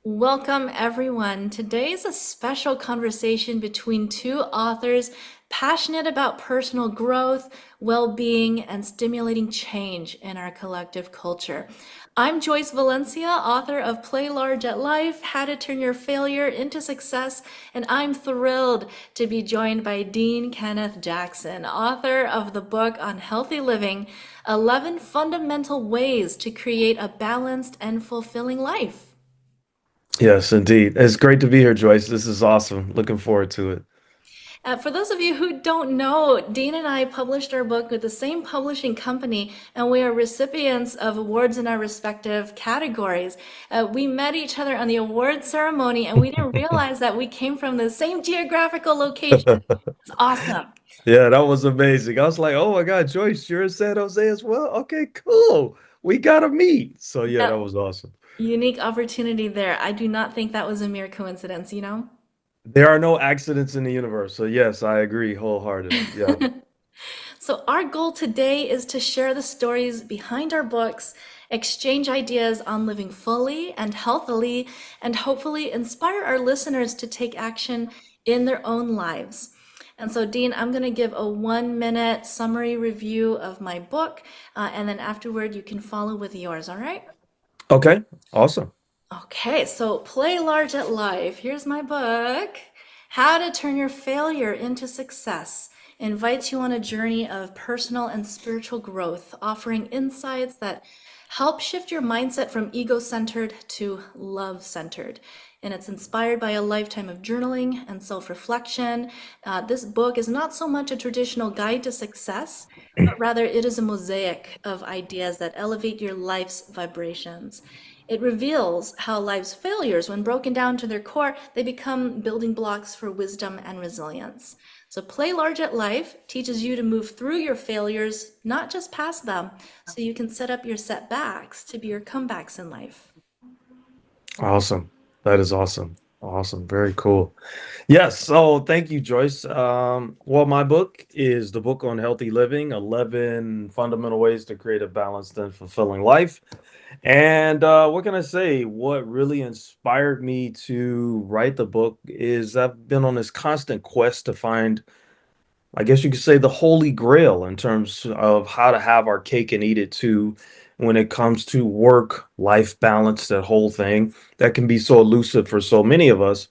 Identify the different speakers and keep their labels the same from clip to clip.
Speaker 1: Welcome, everyone. Today is a special conversation between two authors passionate about personal growth, well being, and stimulating change in our collective culture. I'm Joyce Valencia, author of Play Large at Life, How to Turn Your Failure into Success, and I'm thrilled to be joined by Dean Kenneth Jackson, author of the book on healthy living, 11 Fundamental Ways to Create a Balanced and Fulfilling Life.
Speaker 2: Yes, indeed. It's great to be here, Joyce. This is awesome. Looking forward to it.
Speaker 1: For those of you who don't know, Dean and I published our book with the same publishing company, and we are recipients of awards in our respective categories. We met each other on the award ceremony, and we didn't realize that we came from the same geographical location. It's awesome.
Speaker 2: Yeah, that was amazing. I was like, oh my God, Joyce, you're in San Jose as well? Okay, cool. We gotta meet. So yeah,
Speaker 1: Yep.
Speaker 2: that was awesome.
Speaker 1: Unique opportunity there. I do not think that was a mere coincidence, you know?
Speaker 2: There are no accidents in the universe. So yes, I agree wholeheartedly. Yeah.
Speaker 1: So, our goal today is to share the stories behind our books, exchange ideas on living fully and healthily, and hopefully inspire our listeners to take action in their own lives. And so, Dean, I'm going to give a 1 minute summary review of my book, and then afterward, you can follow with yours, all right?
Speaker 2: Okay, awesome.
Speaker 1: Okay, so Play Large at Life. Here's my book. How to Turn Your Failure into Success invites you on a journey of personal and spiritual growth, offering insights that help shift your mindset from ego-centered to love-centered. And it's inspired by a lifetime of journaling and self-reflection. This book is not so much a traditional guide to success, but rather it is a mosaic of ideas that elevate your life's vibrations. It reveals how life's failures, when broken down to their core, they become building blocks for wisdom and resilience. So, Play Large at Life teaches you to move through your failures, not just past them, so you can set up your setbacks to be your comebacks in life.
Speaker 2: Awesome. That is awesome. Awesome. Very cool. Yes. So thank you, Joyce. Well, my book is the book on healthy living, 11 fundamental ways to create a balanced and fulfilling life. And what can I say? What really inspired me to write the book is I've been on this constant quest to find, I guess you could say, the holy grail in terms of how to have our cake and eat it too when it comes to work, life balance, that whole thing that can be so elusive for so many of us.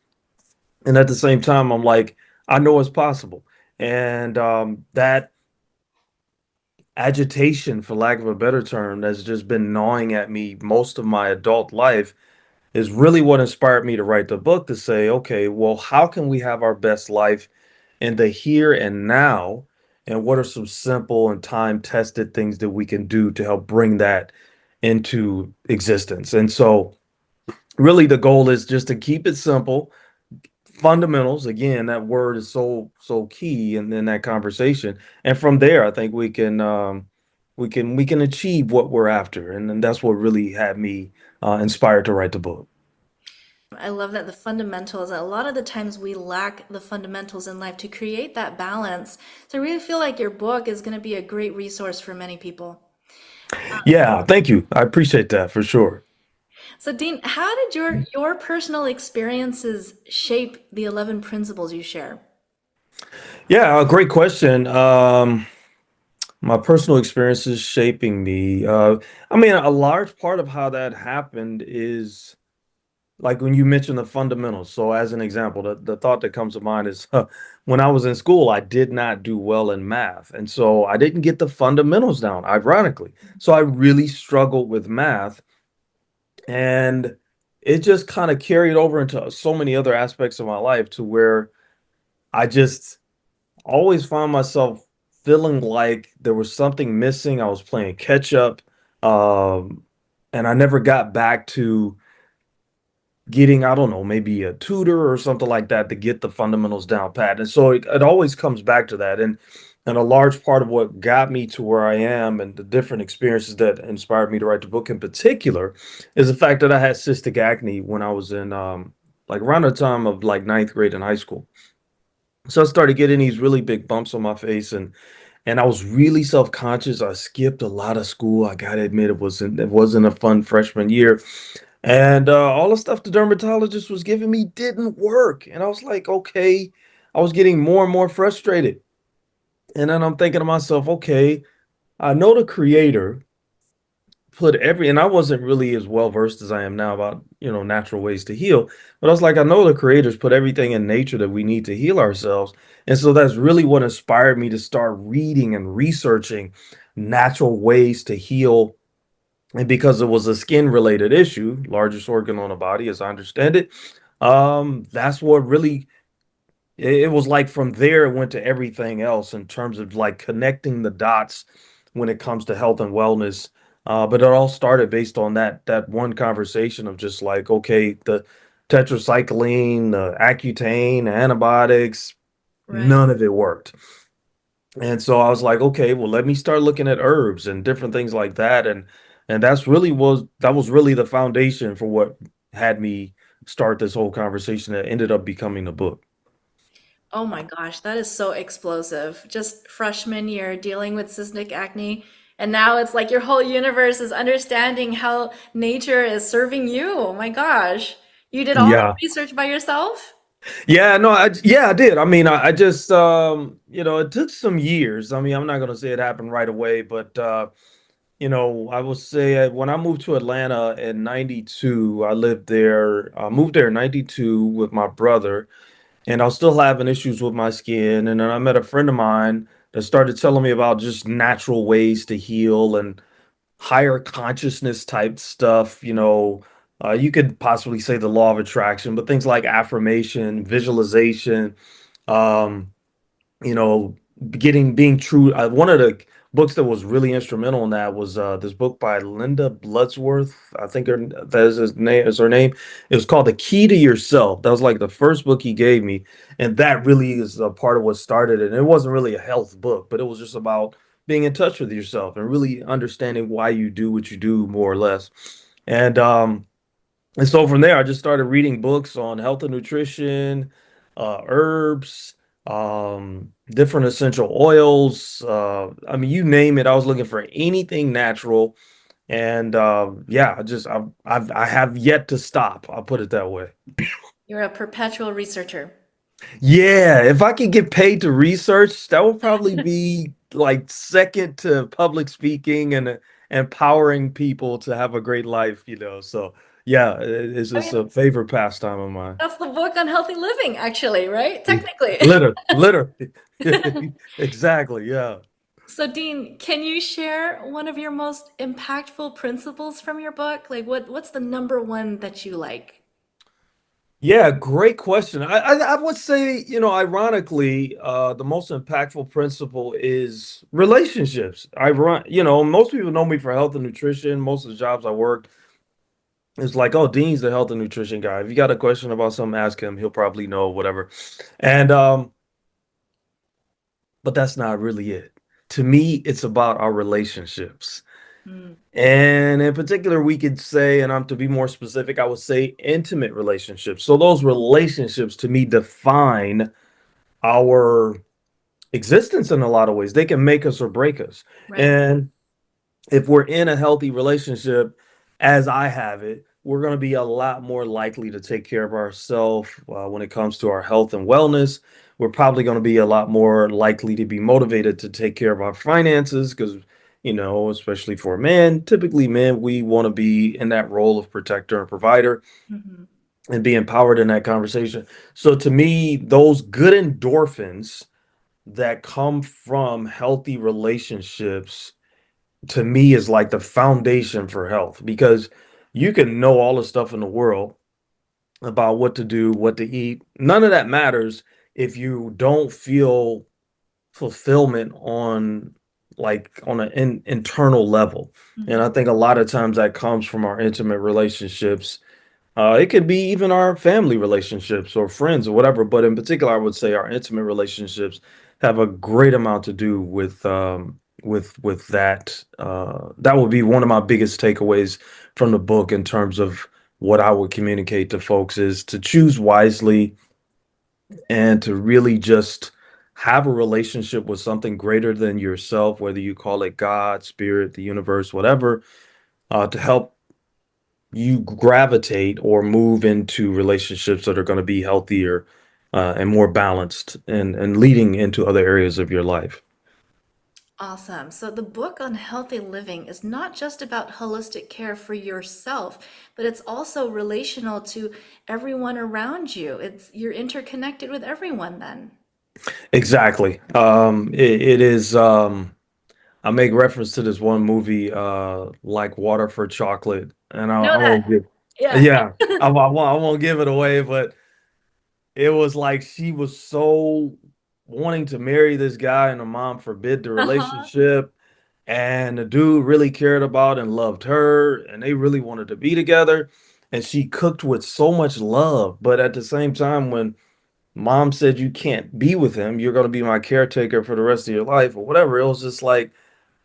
Speaker 2: And at the same time, I'm like, I know it's possible. And that agitation, for lack of a better term, that's just been gnawing at me most of my adult life is really what inspired me to write the book to say, okay, well, how can we have our best life in the here and now? And what are some simple and time tested things that we can do to help bring that into existence? And so, really, the goal is just to keep it simple. Fundamentals, again, that word is so key in that conversation. And from there, I think we can achieve what we're after. And then that's what really had me inspired to write the book.
Speaker 1: I love that the fundamentals, a lot of the times we lack the fundamentals in life to create that balance. So I really feel like your book is going to be a great resource for many people.
Speaker 2: Yeah, thank you. I appreciate that for sure.
Speaker 1: So Dean, how did your personal experiences shape the 11 principles you share?
Speaker 2: Yeah, a great question. My personal experiences shaping me. I mean, a large part of how that happened is like when you mentioned the fundamentals. So, as an example, the thought that comes to mind is when I was in school, I did not do well in math. And so I didn't get the fundamentals down, ironically. So I really struggled with math. And it just kind of carried over into so many other aspects of my life to where I just always found myself feeling like there was something missing. I was playing catch up. Um, and I never got back to getting, I don't know, maybe a tutor or something like that to get the fundamentals down pat. And so it always comes back to that. And a large part of what got me to where I am and the different experiences that inspired me to write the book in particular is the fact that I had cystic acne when I was in like around the time of like ninth grade in high school. So I started getting these really big bumps on my face and I was really self-conscious. I skipped a lot of school. I gotta admit it wasn't a fun freshman year. And all the stuff the dermatologist was giving me didn't work. And I was like, okay, I was getting more and more frustrated. And then I'm thinking to myself, okay, I know the creator put every, and I wasn't really as well versed as I am now about, natural ways to heal. But I was like, I know the creators put everything in nature that we need to heal ourselves. And so that's really what inspired me to start reading and researching natural ways to heal. And because it was a skin related issue, largest organ on the body, as I understand it, that's what really it was like from there it went to everything else in terms of like connecting the dots when it comes to health and wellness. But it all started based on that one conversation of just like, okay, the tetracycline, the Accutane, antibiotics,
Speaker 1: Right.
Speaker 2: none of it worked. And so I was like, okay, well, let me start looking at herbs and different things like that. And that was really the foundation for what had me start this whole conversation that ended up becoming the book.
Speaker 1: Oh my gosh, that is so explosive. Just freshman year dealing with cystic acne. And now it's like your whole universe is understanding how nature is serving you. Oh my gosh. You did all this
Speaker 2: Yeah.
Speaker 1: research by yourself?
Speaker 2: Yeah, no, I did. I mean, I just it took some years. I mean, I'm not gonna say it happened right away, but I will say when I moved to Atlanta in 92, I lived there, moved there in 92 with my brother, and I was still having issues with my skin. And then I met a friend of mine that started telling me about just natural ways to heal and higher consciousness type stuff. You could possibly say the law of attraction, but things like affirmation, visualization, um, you know, being true. One of the books that was really instrumental in that was this book by Linda Bloodsworth. I think that is his name. Is her name? It was called The Key to Yourself. That was like the first book he gave me, and that really is a part of what started it. And it wasn't really a health book, but it was just about being in touch with yourself and really understanding why you do what you do, more or less. And um, and so from there, I just started reading books on health and nutrition, herbs, different essential oils. I mean, you name it. I was looking for anything natural, and yeah, I have yet to stop. I'll put it that way.
Speaker 1: You're a perpetual researcher.
Speaker 2: Yeah, if I could get paid to research, that would probably be like second to public speaking and empowering people to have a great life. So yeah, it's
Speaker 1: I
Speaker 2: just
Speaker 1: mean,
Speaker 2: a favorite pastime of mine.
Speaker 1: that's the book on healthy living, actually, right? Technically.
Speaker 2: Literally. Exactly, yeah.
Speaker 1: So, Dean, can you share one of your most impactful principles from your book? Like, what's the number one that you like?
Speaker 2: Yeah, great question. I would say, ironically, the most impactful principle is relationships. Most people know me for health and nutrition. Most of the jobs I worked, it's like, oh, Dean's the health and nutrition guy. If you got a question about something, ask him. He'll probably know, whatever. And but that's not really it. To me, it's about our relationships.
Speaker 1: Mm,
Speaker 2: And in particular, we could say, and I'm to be more specific, I would say intimate relationships. So those relationships to me define our existence in a lot of ways. They can make us or break us.
Speaker 1: right.
Speaker 2: And if we're in a healthy relationship, as I have it, we're going to be a lot more likely to take care of ourselves when it comes to our health and wellness. We're probably going to be a lot more likely to be motivated to take care of our finances because, especially for men, typically men, we want to be in that role of protector and provider
Speaker 1: Mhm.
Speaker 2: and be empowered in that conversation. So to me, those good endorphins that come from healthy relationships to me is like the foundation for health because you can know all the stuff in the world about what to do, what to eat. None of that matters if you don't feel fulfillment on an internal level. And I
Speaker 1: Mhm.
Speaker 2: think a lot of times that comes from our intimate relationships. It could be even our family relationships or friends or whatever, but in particular, I would say our intimate relationships have a great amount to do with that. That would be one of my biggest takeaways from the book in terms of what I would communicate to folks is to choose wisely and to really just have a relationship with something greater than yourself, whether you call it God, spirit, the universe, whatever, to help you gravitate or move into relationships that are going to be healthier and more balanced and leading into other areas of your life.
Speaker 1: Awesome. So the book on healthy living is not just about holistic care for yourself, but it's also relational to everyone around you. It's you're interconnected with everyone then.
Speaker 2: Exactly. It is. I make reference to this one movie, like Water for Chocolate, and
Speaker 1: I know
Speaker 2: I
Speaker 1: that.
Speaker 2: won't give.
Speaker 1: Yeah.
Speaker 2: Yeah, I won't give it away, but it was like she was so wanting to marry this guy, and the mom forbid the
Speaker 1: Uh-huh.
Speaker 2: relationship. And the dude really cared about and loved her, and they really wanted to be together. And she cooked with so much love. But at the same time, when mom said you can't be with him, you're going to be my caretaker for the rest of your life, or whatever, it was just like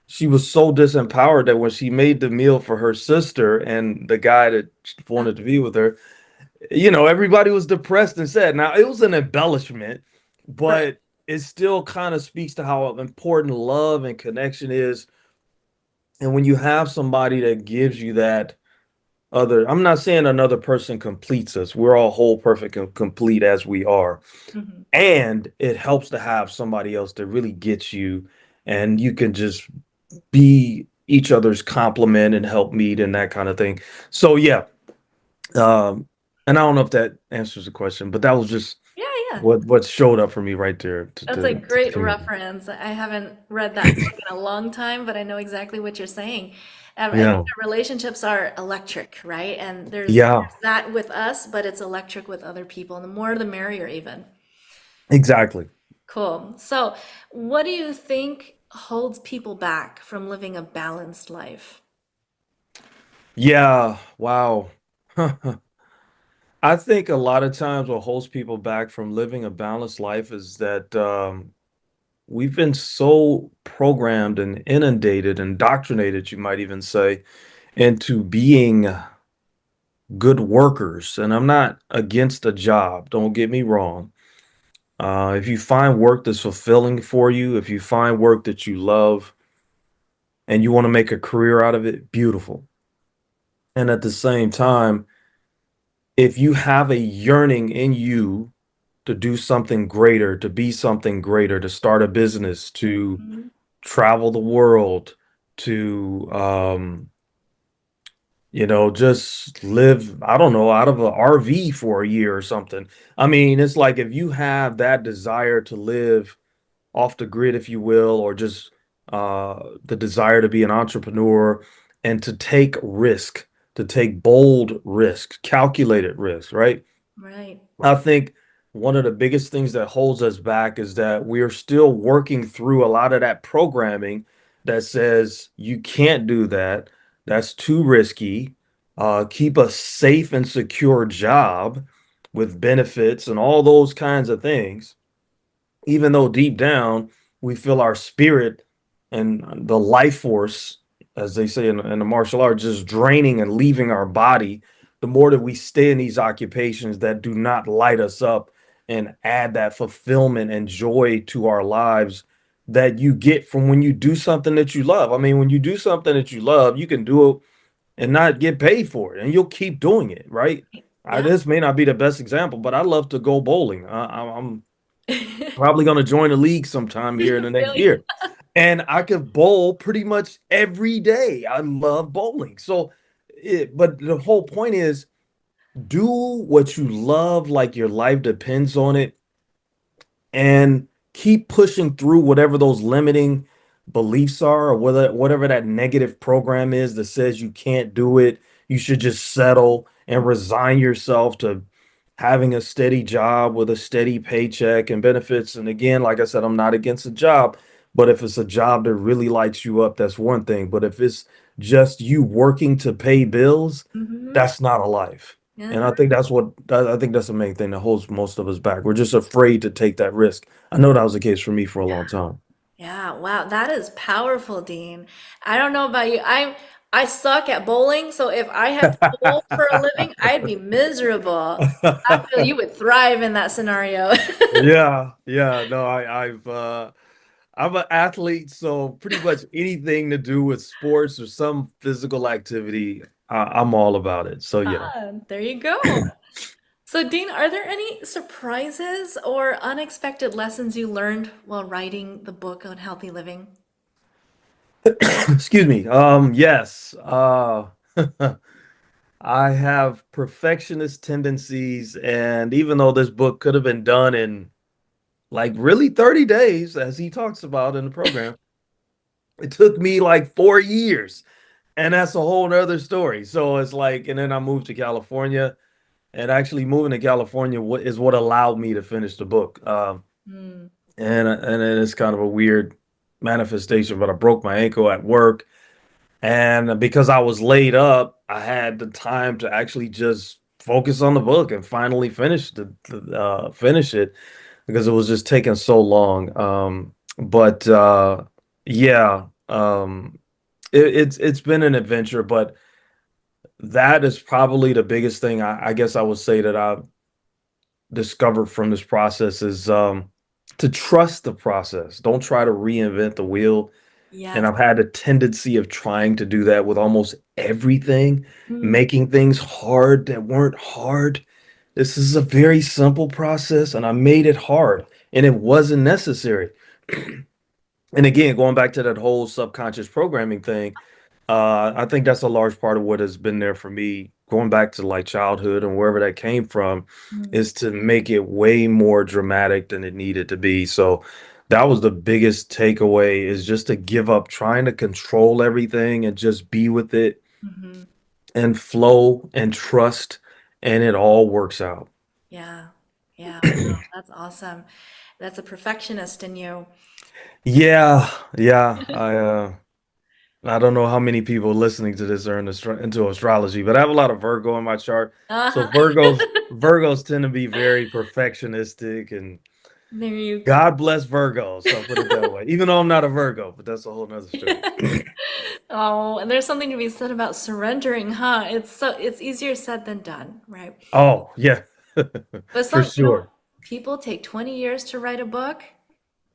Speaker 2: she was so disempowered that when she made the meal for her sister and the guy that
Speaker 1: Uh,
Speaker 2: wanted to be with her, everybody was depressed and sad. Now, it was an embellishment,
Speaker 1: right.
Speaker 2: but it still kind of speaks to how important love and connection is. And when you have somebody that gives you that I'm not saying another person completes us. We're all whole, perfect, and complete as we are.
Speaker 1: Mhm.
Speaker 2: And it helps to have somebody else that really gets you and you can just be each other's complement and help meet and that kind of thing. So yeah, um, and I don't know if that answers the question, but that was just
Speaker 1: Yeah, yeah.
Speaker 2: what showed up for me right there
Speaker 1: That's a
Speaker 2: to
Speaker 1: great
Speaker 2: share.
Speaker 1: reference. I haven't read that book in a long time, but I know exactly what you're saying. I think
Speaker 2: Yeah,
Speaker 1: that relationships are electric, right? And
Speaker 2: yeah,
Speaker 1: there's that with us, but it's electric with other people. And the more the merrier, even.
Speaker 2: exactly.
Speaker 1: Cool. So, what do you think holds people back from living a balanced life?
Speaker 2: Yeah, wow. I think a lot of times what holds people back from living a balanced life is that we've been so programmed and inundated, indoctrinated, you might even say, into being good workers. And I'm not against a job, don't get me wrong. If you find work that's fulfilling for you, if you find work that you love and you want to make a career out of it, beautiful. And at the same time, if you have a yearning in you to do something greater, to be something greater, to start a business, to
Speaker 1: Mhm.
Speaker 2: travel the world, to just live, I don't know, out of an RV for a year or something. I mean, it's like if you have that desire to live off the grid, if you will, or just the desire to be an entrepreneur and to take risk, to take bold risk, calculated risk, right?
Speaker 1: Right.
Speaker 2: I think one of the biggest things that holds us back is that we are still working through a lot of that programming that says you can't do that. That's too risky. Keep a safe and secure job with benefits and all those kinds of things, even though deep down we feel our spirit and the life force, as they say in the martial arts, just draining and leaving our body, the more that we stay in these occupations that do not light us up and add that fulfillment and joy to our lives that you get from when you do something that you love. I mean, when you do something that you love, you can do it and not get paid for it, and you'll keep doing it, right?
Speaker 1: Yeah.
Speaker 2: This may not be the best example, but I love to go bowling. I'm probably going to join a league sometime here in the next
Speaker 1: Really?
Speaker 2: year. And I could bowl pretty much every day. I love bowling. But the whole point is do what you love, like your life depends on it, and keep pushing through whatever those limiting beliefs are or whatever that negative program is that says you can't do it. You should just settle and resign yourself to having a steady job with a steady paycheck and benefits. And again, like I said, I'm not against a job, but if it's a job that really lights you up, that's one thing. But if it's just you working to pay bills,
Speaker 1: Hmm.
Speaker 2: that's not a life. And
Speaker 1: Yeah.
Speaker 2: I think that's the main thing that holds most of us back. We're just afraid to take that risk. I know that was the case for me for a long time.
Speaker 1: Yeah, wow, that is powerful, Dean. I don't know about you. I suck at bowling, so if I had to bowl for a living, I'd be miserable. I feel you would thrive in that scenario.
Speaker 2: Yeah, yeah. No, I'm an athlete, so pretty much anything to do with sports or some physical activity, I'm all about it. So yeah.
Speaker 1: Ah, there you go. So, Dean, are there any surprises or unexpected lessons you learned while writing the book on healthy living?
Speaker 2: Excuse me. Yes. I have perfectionist tendencies, and even though this book could have been done in like really 30 days, as he talks about in the program, it took me like 4 years. And that's a whole nother story. So it's like, and then I moved to California, and actually moving to California is what allowed me to finish the book.
Speaker 1: Hmm.
Speaker 2: And it's kind of a weird manifestation, but I broke my ankle at work. And because I was laid up, I had the time to actually just focus on the book and finally finish it because it was just taking so long. But yeah, it's been an adventure, but that is probably the biggest thing I guess I would say that I've discovered from this process is to trust the process. Don't try to reinvent the wheel. And
Speaker 1: Yes.
Speaker 2: I've had a tendency of trying to do that with almost everything,
Speaker 1: Hmm.
Speaker 2: making things hard that weren't hard. This is a very simple process, and I made it hard, and it wasn't necessary. And again, going back to that whole subconscious programming thing, I think that's a large part of what has been there for me, going back to like childhood and wherever that came from,
Speaker 1: Hmm.
Speaker 2: is to make it way more dramatic than it needed to be. So that was the biggest takeaway is just to give up trying to control everything and just be with it
Speaker 1: Hmm.
Speaker 2: and flow and trust, and it all works out.
Speaker 1: Yeah. Yeah. Wow. That's awesome. That's a perfectionist in you.
Speaker 2: Yeah, yeah. I don't know how many people listening to this are into astrology, but I have a lot of Virgo in my chart. So
Speaker 1: Uh-huh.
Speaker 2: Virgos tend to be very perfectionistic, and
Speaker 1: There you go.
Speaker 2: God bless Virgos. I'll put it that way. Even though I'm not a Virgo, but that's a whole nother story.
Speaker 1: Oh, and there's something to be said about surrendering, huh? It's easier said than done, right?
Speaker 2: Oh, yeah.
Speaker 1: But
Speaker 2: For
Speaker 1: some
Speaker 2: sure.
Speaker 1: people take 20 years to write a book.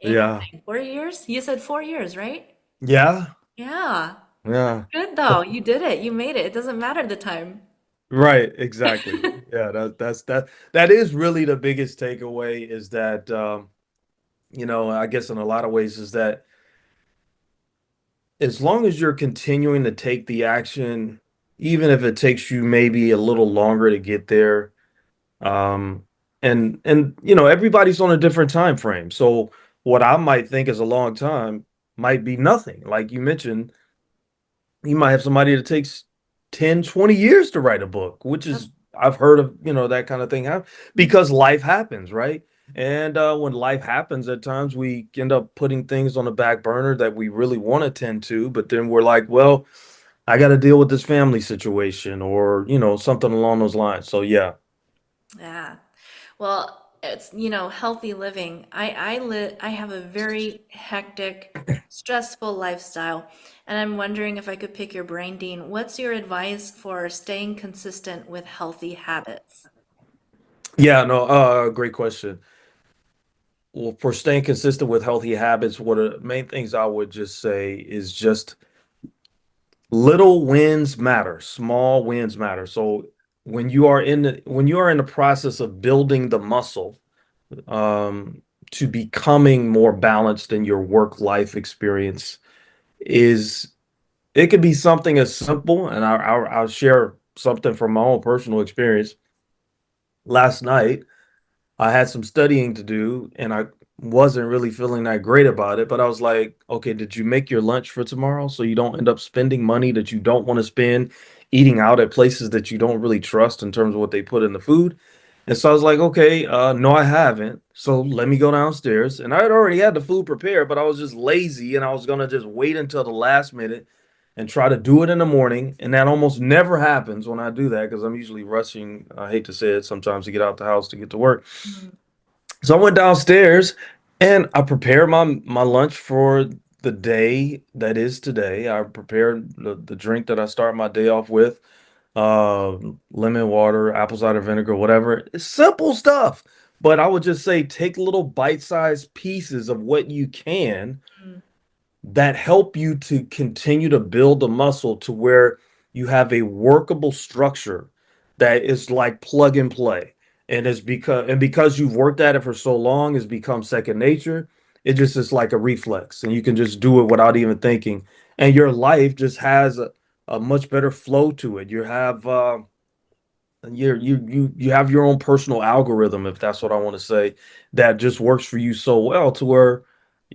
Speaker 2: Yeah.
Speaker 1: Interesting. 4 years? You said 4 years, right?
Speaker 2: Yeah.
Speaker 1: Yeah.
Speaker 2: Yeah.
Speaker 1: Good though. You did it. You made it. It doesn't matter the time.
Speaker 2: Right, exactly. Yeah, that is really the biggest takeaway is that I guess in a lot of ways is that as long as you're continuing to take the action, even if it takes you maybe a little longer to get there, um, and everybody's on a different time frame. So what I might think is a long time might be nothing. Like you mentioned, you might have somebody that takes 10, 20 years to write a book, which
Speaker 1: Yep.
Speaker 2: is I've heard of, that kind of thing happen
Speaker 1: Mhm.
Speaker 2: because life happens, right? And when life happens, at times we end up putting things on the back burner that we really want to tend to, but then we're like, well, I got to deal with this family situation or, something along those lines. So yeah.
Speaker 1: Yeah. Well, it's, healthy living. I have a very hectic, stressful lifestyle, and I'm wondering if I could pick your brain, Dean. What's your advice for staying consistent with healthy habits?
Speaker 2: Yeah, no, great question. Well, for staying consistent with healthy habits, one of the main things I would just say is just little wins matter, small wins matter. So when you are in the process of building the muscle, um, to becoming more balanced in your work life experience, is it could be something as simple, and I'll share something from my own personal experience. Last night, I had some studying to do and I wasn't really feeling that great about it, but I was like, okay, did you make your lunch for tomorrow so you don't end up spending money that you don't want to spend eating out at places that you don't really trust in terms of what they put in the food? And so I was like, okay, no, I haven't. So let me go downstairs. And I had already had the food prepared, but I was just lazy and I was gonna just wait until the last minute and try to do it in the morning. And that almost never happens when I do that because I'm usually rushing, I hate to say it, sometimes to get out the house to get to work.
Speaker 1: Mm.
Speaker 2: So I went downstairs and I prepared my lunch for the day that is today. I prepared the drink that I start my day off with, uh, lemon water, apple cider vinegar, whatever. It's simple stuff. But I would just say take little bite-sized pieces of what you can
Speaker 1: Mm.
Speaker 2: that help you to continue to build the muscle to where you have a workable structure that is like plug and play. And because you've worked at it for so long, it's become second nature. It just is like a reflex, and you can just do it without even thinking. And your life just has a much better flow to it. You have your own personal algorithm, if that's what I want to say, that just works for you so well to where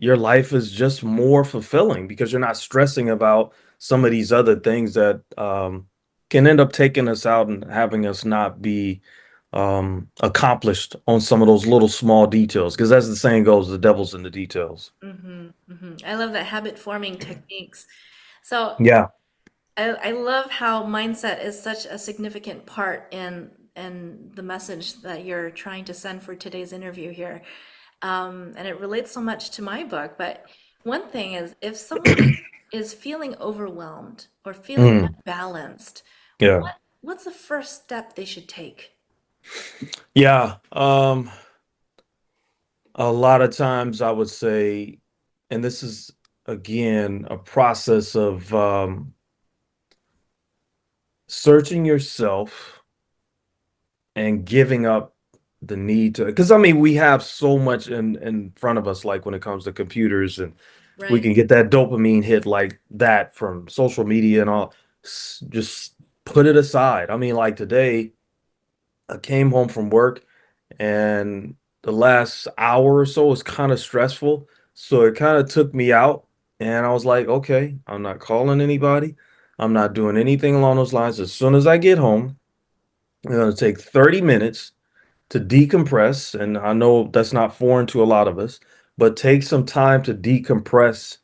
Speaker 2: your life is just more fulfilling because you're not stressing about some of these other things that can end up taking us out and having us not be accomplished on some of those little small details. Because as the saying goes, the devil's in the details.
Speaker 1: I love that habit forming techniques. So
Speaker 2: Yeah.
Speaker 1: I love how mindset is such a significant part in the message that you're trying to send for today's interview here. And it relates so much to my book. But one thing is, if someone is feeling overwhelmed or feeling
Speaker 2: Mm,
Speaker 1: unbalanced,
Speaker 2: yeah.
Speaker 1: what's the first step they should take?
Speaker 2: Yeah. A lot of times I would say, and this is again a process of searching yourself and giving up the need to, because I mean, we have so much in front of us, like when it comes to computers, and we
Speaker 1: Right.
Speaker 2: can get that dopamine hit like that from social media and all. Just put it aside. I mean, like today, I came home from work and the last hour or so was kind of stressful. So it kind of took me out. And I was like, okay, I'm not calling anybody. I'm not doing anything along those lines. As soon as I get home, I'm going to take 30 minutes to decompress. And I know that's not foreign to a lot of us, but take some time to decompress,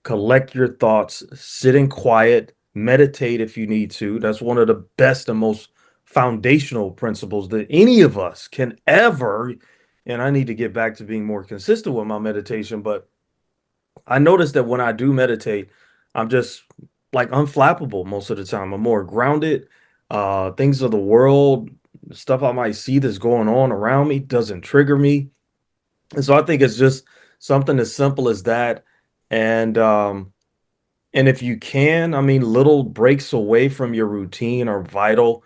Speaker 2: collect your thoughts, sit in quiet, meditate if you need to. That's one of the best and most foundational principles that any of us can ever. And I need to get back to being more consistent with my meditation, but I notice that when I do meditate, I'm just like unflappable most of the time. I'm more grounded. Things of the world, stuff I might see that's going on around me doesn't trigger me. And so I think it's just something as simple as that. And and if you can, I mean, little breaks away from your routine are vital.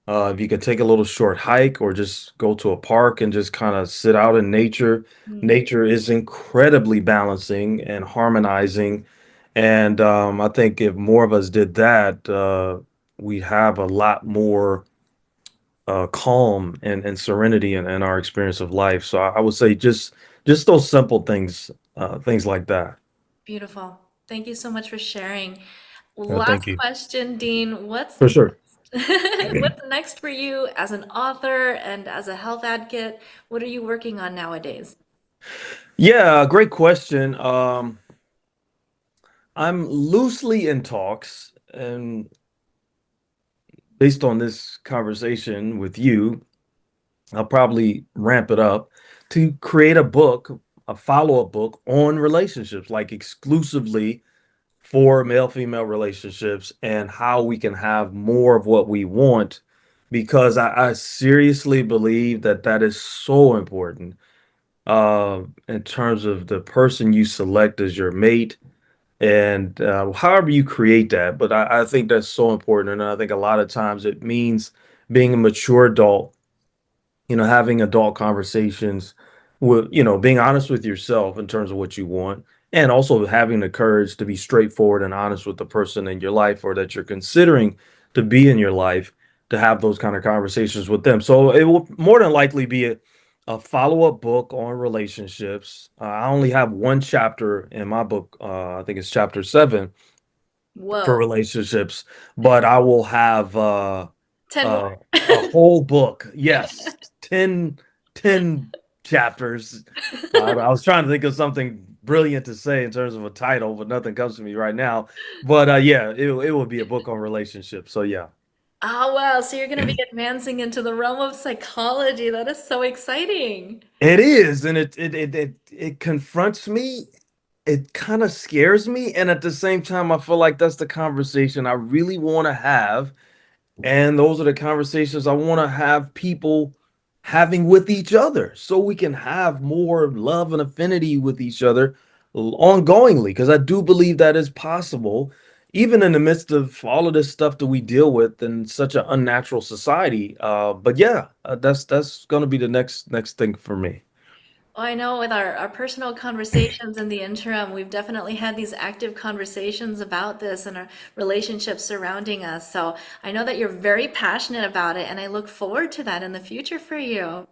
Speaker 2: If you could take a little short hike or just go to a park and just kind of sit out in nature,
Speaker 1: Mm.
Speaker 2: nature is incredibly balancing and harmonizing. And I think if more of us did that, we have a lot more calm and serenity in our experience of life. So I would say just those simple things, things like that.
Speaker 1: Beautiful. Thank you so much for sharing.
Speaker 2: Thank
Speaker 1: Last
Speaker 2: you.
Speaker 1: question, Dean.
Speaker 2: For sure.
Speaker 1: What's next for you as an author and as a health advocate? What are you working on nowadays?
Speaker 2: Yeah, great question. I'm loosely in talks, and based on this conversation with you, I'll probably ramp it up to create a book, a follow-up book on relationships, like exclusively for male-female relationships and how we can have more of what we want, because I seriously believe that that is so important in terms of the person you select as your mate and however you create that. But I think that's so important. And I think a lot of times it means being a mature adult, having adult conversations with, being honest with yourself in terms of what you want, and also having the courage to be straightforward and honest with the person in your life or that you're considering to be in your life, to have those kind of conversations with them. So it will more than likely be a follow-up book on relationships. I only have one chapter in my book. I think it's chapter 7 for
Speaker 1: Whoa,
Speaker 2: relationships, but I will have
Speaker 1: 10 more.
Speaker 2: uh, a whole book. Yes, 10 chapters. I was trying to think of something brilliant to say in terms of a title, but nothing comes to me right now. But yeah, it will be a book on relationships. So yeah,
Speaker 1: Oh, wow. So you're going to be advancing into the realm of psychology. That is so exciting.
Speaker 2: it is, and it confronts me. It kind of scares me, and at the same time, I feel like that's the conversation I really want to have. And those are the conversations I want to have people having with each other so we can have more love and affinity with each other ongoingly. Because I do believe that is possible even in the midst of all of this stuff that we deal with in such an unnatural society. But yeah, that's going to be the next thing for me.
Speaker 1: Well, I know with our personal conversations in the interim, we've definitely had these active conversations about this and our relationships surrounding us. So I know that you're very passionate about it, and I look forward to that in the future for you.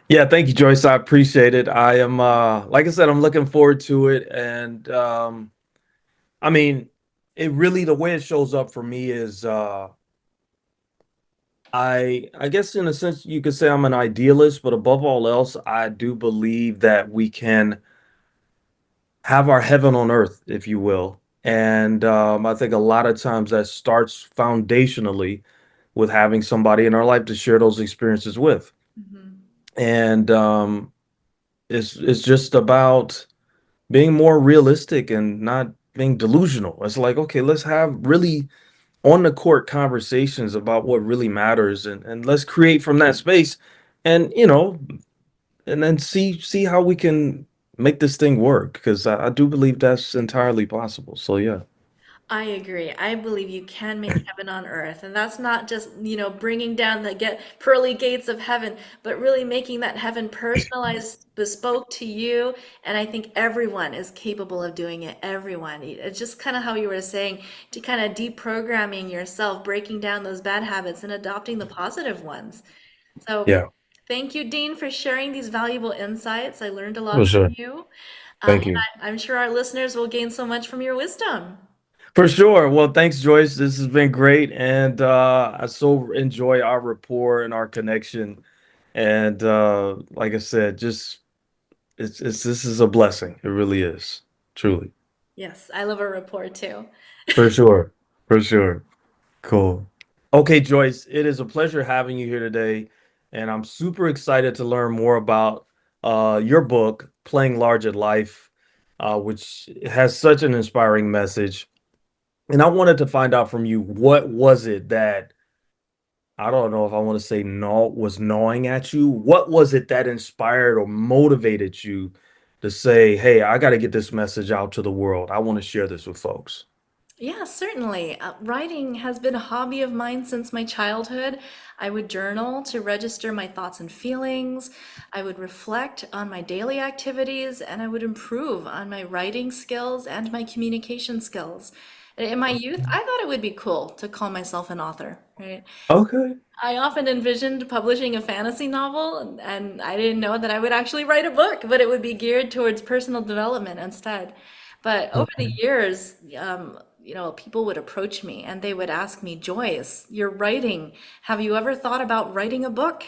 Speaker 2: Yeah, thank you, Joyce. I appreciate it. I am, like I said, I'm looking forward to it, and I mean, it really the way it shows up for me is I guess in a sense you could say I'm an idealist, but above all else, I do believe that we can have our heaven on earth, if you will. And I think a lot of times that starts foundationally with having somebody in our life to share those experiences with.
Speaker 1: Mhm.
Speaker 2: And it's just about being more realistic and not being delusional. It's like, okay, let's have really on the court conversations about what really matters and let's create from that space and and then see how we can make this thing work because I do believe that's entirely possible. So yeah.
Speaker 1: I agree. I believe you can make heaven on earth. And that's not just, bringing down the get pearly gates of heaven, but really making that heaven personalized, bespoke to you. And I think everyone is capable of doing it. Everyone. It's just kind of how you were saying, to kind of deprogramming yourself, breaking down those bad habits and adopting the positive ones. So
Speaker 2: Yeah,
Speaker 1: thank you, Dean, for sharing these valuable insights. I learned a
Speaker 2: for
Speaker 1: lot from
Speaker 2: sure.
Speaker 1: you.
Speaker 2: Thank
Speaker 1: And
Speaker 2: you.
Speaker 1: I'm sure our listeners will gain so much from your wisdom.
Speaker 2: For sure. Well, thanks, Joyce. This has been great. And I so enjoy our rapport and our connection. And like I said, just it's this is a blessing. It really is. Truly.
Speaker 1: Yes, I love a rapport too.
Speaker 2: For sure. For sure. Cool. Okay, Joyce, it is a pleasure having you here today, and I'm super excited to learn more about your book, Playing Large at Life, which has such an inspiring message. And I wanted to find out from you, what was it that I don't know if I want to say was gnawing at you? What was it that inspired or motivated you to say, "Hey, I got to get this message out to the world. I want to share this with folks."
Speaker 1: Yeah, certainly. Writing has been a hobby of mine since my childhood. I would journal to register my thoughts and feelings. I would reflect on my daily activities, and I would improve on my writing skills and my communication skills. In my youth, I thought it would be cool to call myself an author, right?
Speaker 2: Okay.
Speaker 1: I often envisioned publishing a fantasy novel, and I didn't know that I would actually write a book, but it would be geared towards personal development instead. But over the
Speaker 2: Okay.
Speaker 1: years, people would approach me and they would ask me, Joyce, you're writing. Have you ever thought about writing a book?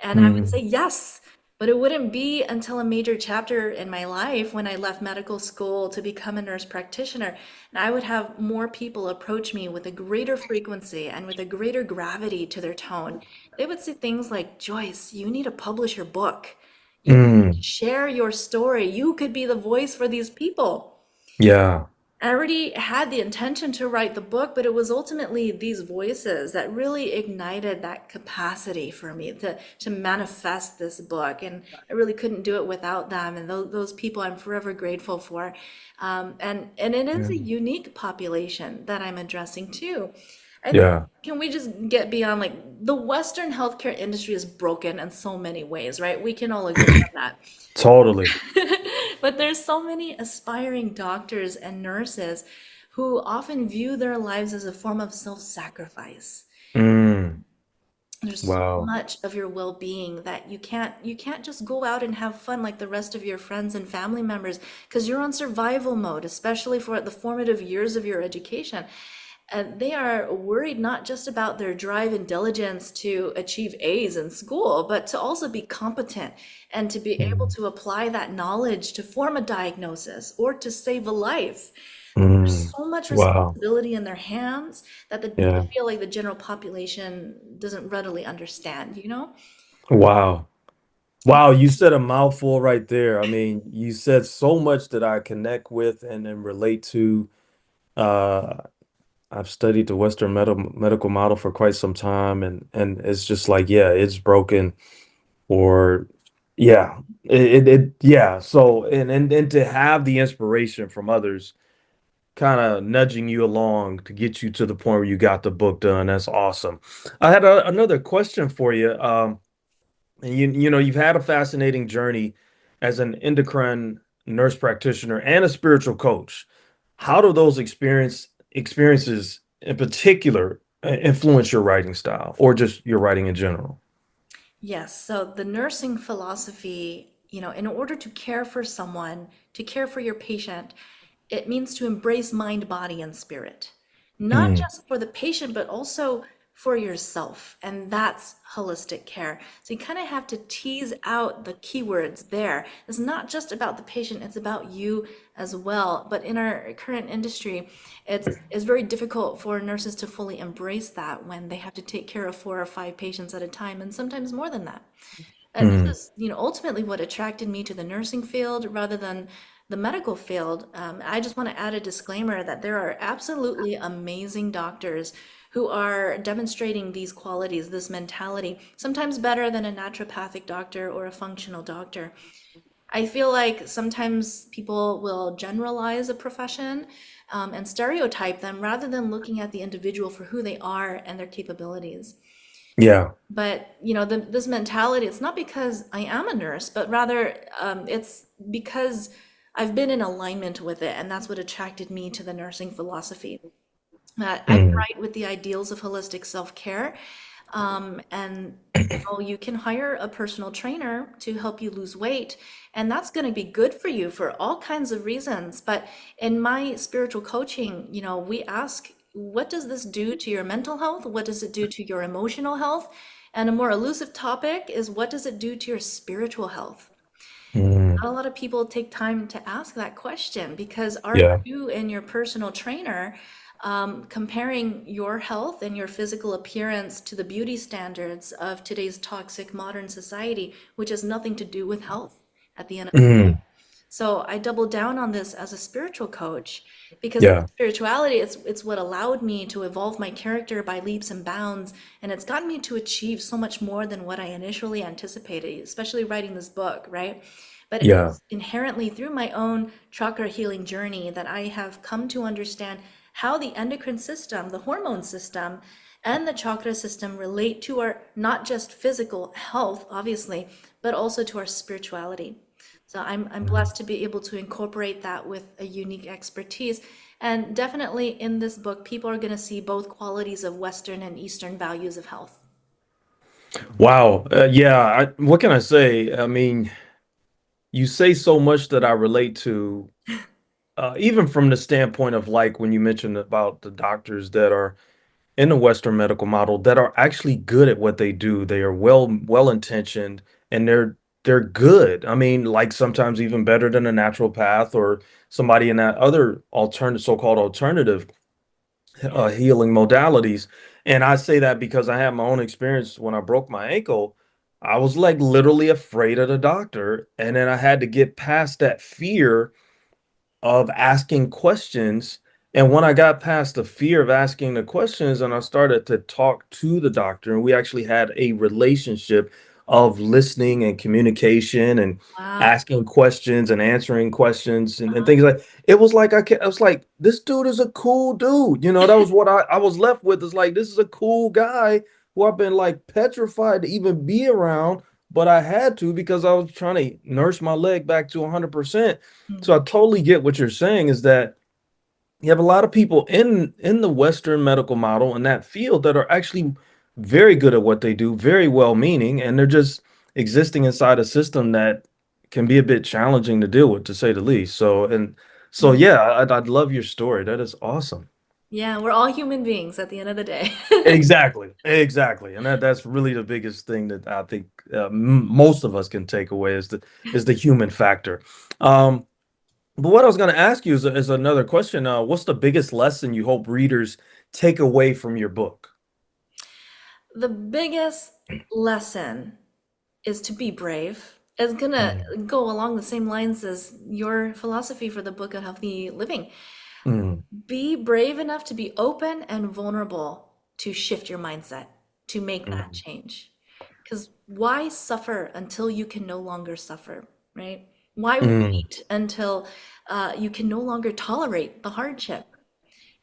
Speaker 1: And I would say
Speaker 2: Mm,
Speaker 1: yes. But it wouldn't be until a major chapter in my life when I left medical school to become a nurse practitioner. And I would have more people approach me with a greater frequency and with a greater gravity to their tone. They would say things like, Joyce, you need to publish your book. You need to
Speaker 2: mm,
Speaker 1: share your story. You could be the voice for these people.
Speaker 2: yeah.
Speaker 1: I already had the intention to write the book, but it was ultimately these voices that really ignited that capacity for me to manifest this book. And I really couldn't do it without them. And those people I'm forever grateful for. And it is
Speaker 2: Yeah.
Speaker 1: a unique population that I'm addressing too. I think,
Speaker 2: Yeah.
Speaker 1: can we just get beyond like the Western healthcare industry is broken in so many ways, right? We can all agree on that.
Speaker 2: Totally.
Speaker 1: But there's so many aspiring doctors and nurses who often view their lives as a form of self-sacrifice.
Speaker 2: Mm,
Speaker 1: There's so
Speaker 2: wow.
Speaker 1: much of your well-being that you can't just go out and have fun like the rest of your friends and family members because you're on survival mode, especially for the formative years of your education. And they are worried not just about their drive and diligence to achieve A's in school, but to also be competent and to be able
Speaker 2: Mm,
Speaker 1: to apply that knowledge to form a diagnosis or to save a life. There's
Speaker 2: mm,
Speaker 1: so much
Speaker 2: wow.
Speaker 1: responsibility in their hands that I
Speaker 2: Yeah.
Speaker 1: feel like the general population doesn't readily understand, you know?
Speaker 2: Wow. Wow, you said a mouthful right there. I mean, you said so much that I connect with and relate to. Uh, I've studied the Western medical model for quite some time, and it's just like, yeah, it's broken, or yeah, yeah. So and to have the inspiration from others kind of nudging you along to get you to the point where you got the book done. That's awesome. I had another question for you. And you've had a fascinating journey as an endocrine nurse practitioner and a spiritual coach. How do those experiences in particular influence your writing style or just your writing in general?
Speaker 1: Yes, so the nursing philosophy, in order to care for someone, to care for your patient, it means to embrace mind, body, and spirit. Not
Speaker 2: Mm,
Speaker 1: just for the patient, but also for yourself. And that's holistic care. So you kind of have to tease out the keywords there. It's not just about the patient, it's about you as well. But in our current industry, it's very difficult for nurses to fully embrace that when they have to take care of 4 or 5 patients at a time, and sometimes more than that. And this
Speaker 2: mm,
Speaker 1: is, ultimately what attracted me to the nursing field rather than the medical field. I just want to add a disclaimer that there are absolutely amazing doctors who are demonstrating these qualities, this mentality, sometimes better than a naturopathic doctor or a functional doctor. I feel like sometimes people will generalize a profession, and stereotype them rather than looking at the individual for who they are and their capabilities.
Speaker 2: yeah.
Speaker 1: But this mentality, it's not because I am a nurse, but rather it's because I've been in alignment with it, and that's what attracted me to the nursing philosophy. I'm
Speaker 2: Mm,
Speaker 1: right with the ideals of holistic self-care, and you can hire a personal trainer to help you lose weight, and that's going to be good for you for all kinds of reasons. But in my spiritual coaching, we ask, what does this do to your mental health? What does it do to your emotional health? And a more elusive topic is, what does it do to your spiritual health?
Speaker 2: mm,
Speaker 1: Not a lot of people take time to ask that question, because are
Speaker 2: yeah.
Speaker 1: you and your personal trainer comparing your health and your physical appearance to the beauty standards of today's toxic modern society, which has nothing to do with health at the end of the day?
Speaker 2: Mm,
Speaker 1: So I doubled down on this as a spiritual coach, because
Speaker 2: yeah.
Speaker 1: spirituality, it's what allowed me to evolve my character by leaps and bounds, and it's gotten me to achieve so much more than what I initially anticipated, especially writing this book, right? But
Speaker 2: Yeah.
Speaker 1: it's inherently through my own chakra healing journey that I have come to understand how the endocrine system, the hormone system, and the chakra system relate to our not just physical health, obviously, but also to our spirituality. So I'm
Speaker 2: Mm.
Speaker 1: blessed to be able to incorporate that with a unique expertise. And definitely in this book, people are going to see both qualities of Western and Eastern values of health.
Speaker 2: Wow. Yeah. What can I say? I mean, you say so much that I relate to, even from the standpoint of like when you mentioned about the doctors that are in the Western medical model that are actually good at what they do. They are well intentioned and they're good. I mean, like sometimes even better than a naturopath or somebody in that other alternative so-called alternative
Speaker 1: Yeah.
Speaker 2: healing modalities. And I say that because I had my own experience when I broke my ankle. I was like literally afraid of the doctor, and then I had to get past that fear of asking questions. And when I got past the fear of asking the questions and I started to talk to the doctor, and we actually had a relationship of listening and communication and
Speaker 1: Wow.
Speaker 2: asking questions and answering questions and things like it was like I was like, this dude is a cool dude. That was what I was left with. Is like, this is a cool guy who I've been like petrified to even be around, but I had to because I was trying to nurse my leg back to 100%. So I
Speaker 1: Mm.
Speaker 2: totally get what you're saying is that you have a lot of people in the Western medical model in that field that are actually very good at what they do, very well meaning, and they're just existing inside a system that can be a bit challenging to deal with, to say the least. So
Speaker 1: Mm.
Speaker 2: yeah, I'd love your story. That is awesome.
Speaker 1: Yeah, we're all human beings at the end of the day.
Speaker 2: Exactly, exactly, and that's really the biggest thing that I think most of us can take away is the human factor. Um, But what I was going to ask you is another question. What's the biggest lesson you hope readers take away from your book?
Speaker 1: The biggest lesson is to be brave. It's gonna
Speaker 2: Mm,
Speaker 1: go along the same lines as your philosophy for the book of healthy living.
Speaker 2: mm,
Speaker 1: Be brave enough to be open and vulnerable to shift your mindset, to make that
Speaker 2: mm,
Speaker 1: change. Because why suffer until you can no longer suffer, right? Why
Speaker 2: Mm,
Speaker 1: wait until you can no longer tolerate the hardship?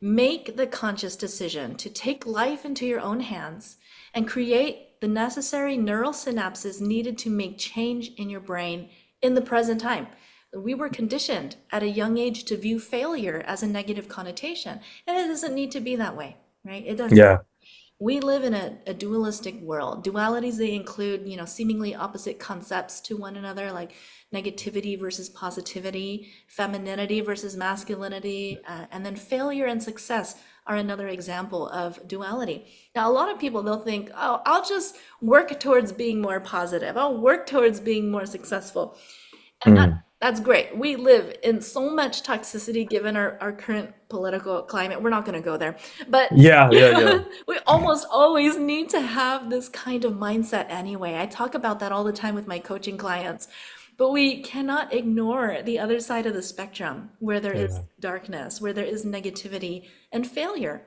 Speaker 1: Make the conscious decision to take life into your own hands and create the necessary neural synapses needed to make change in your brain in the present time. We were conditioned at a young age to view failure as a negative connotation, and it doesn't need to be that way, right? It doesn't.
Speaker 2: yeah,
Speaker 1: We live in a dualistic world. Dualities, they include, seemingly opposite concepts to one another, like negativity versus positivity, femininity versus masculinity, and then failure and success are another example of duality. Now, a lot of people, they'll think, oh, I'll just work towards being more positive. I'll work towards being more successful. And
Speaker 2: mm,
Speaker 1: that's great. We live in so much toxicity given our current political climate. We're not going to go there. But
Speaker 2: yeah, yeah, yeah,
Speaker 1: we almost always need to have this kind of mindset anyway. I talk about that all the time with my coaching clients. But we cannot ignore the other side of the spectrum where there is
Speaker 2: yeah.
Speaker 1: darkness, where there is negativity and failure.